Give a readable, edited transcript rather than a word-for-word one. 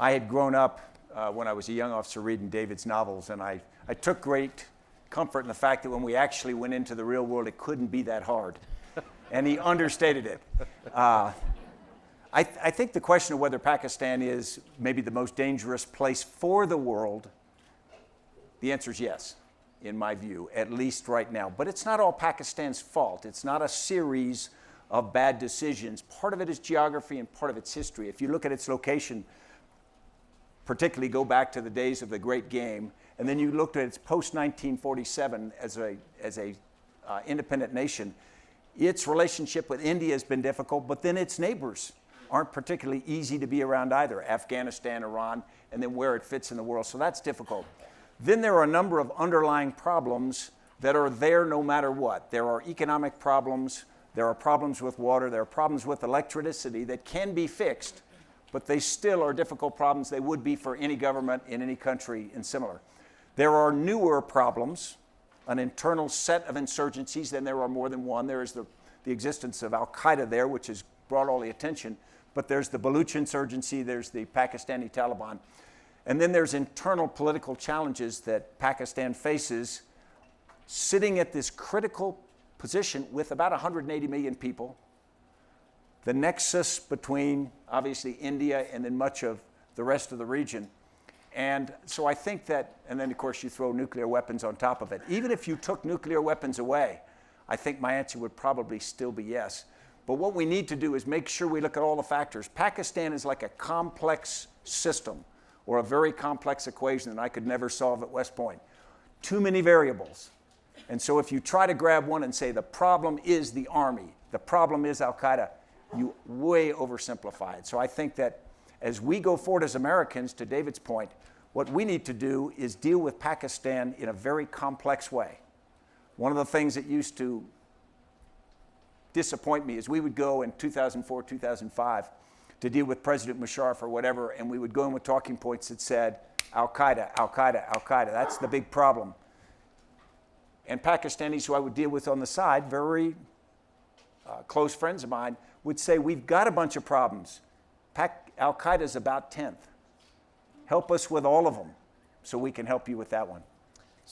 I had grown up when I was a young officer reading David's novels, and I took great comfort in the fact that when we actually went into the real world, it couldn't be that hard. And he understated it. I think the question of whether Pakistan is maybe the most dangerous place for the world, the answer is yes, in my view, at least right now. But it's not all Pakistan's fault. It's not a series of bad decisions. Part of it is geography and part of it's history. If you look at its location, particularly go back to the days of the Great Game, and then you looked at its post-1947 as a independent nation, its relationship with India has been difficult, but then its neighbors aren't particularly easy to be around either, Afghanistan, Iran, and then where it fits in the world, so that's difficult. Then there are a number of underlying problems that are there no matter what. There are economic problems, there are problems with water, there are problems with electricity that can be fixed, but they still are difficult problems. They would be for any government in any country and similar. There are newer problems, an internal set of insurgencies, then there are more than one. There is the existence of Al-Qaeda there, which has brought all the attention, but there's the Baluch insurgency, there's the Pakistani Taliban, and then there's internal political challenges that Pakistan faces, sitting at this critical position with about 180 million people, the nexus between, obviously, India and then much of the rest of the region. And so I think that, and then of course you throw nuclear weapons on top of it. Even if you took nuclear weapons away, I think my answer would probably still be yes. But what we need to do is make sure we look at all the factors. Pakistan is like a complex system or a very complex equation that I could never solve at West Point. Too many variables. And so if you try to grab one and say the problem is the army, the problem is Al-Qaeda, you way oversimplify it. So I think that as we go forward as Americans, to David's point, what we need to do is deal with Pakistan in a very complex way. One of the things that used to disappoint me is we would go in 2004, 2005 to deal with President Musharraf or whatever, and we would go in with talking points that said, Al-Qaeda, Al-Qaeda, Al-Qaeda, that's the big problem. And Pakistanis who I would deal with on the side, very close friends of mine, would say, we've got a bunch of problems. Al-Qaeda is about 10th. Help us with all of them so we can help you with that one.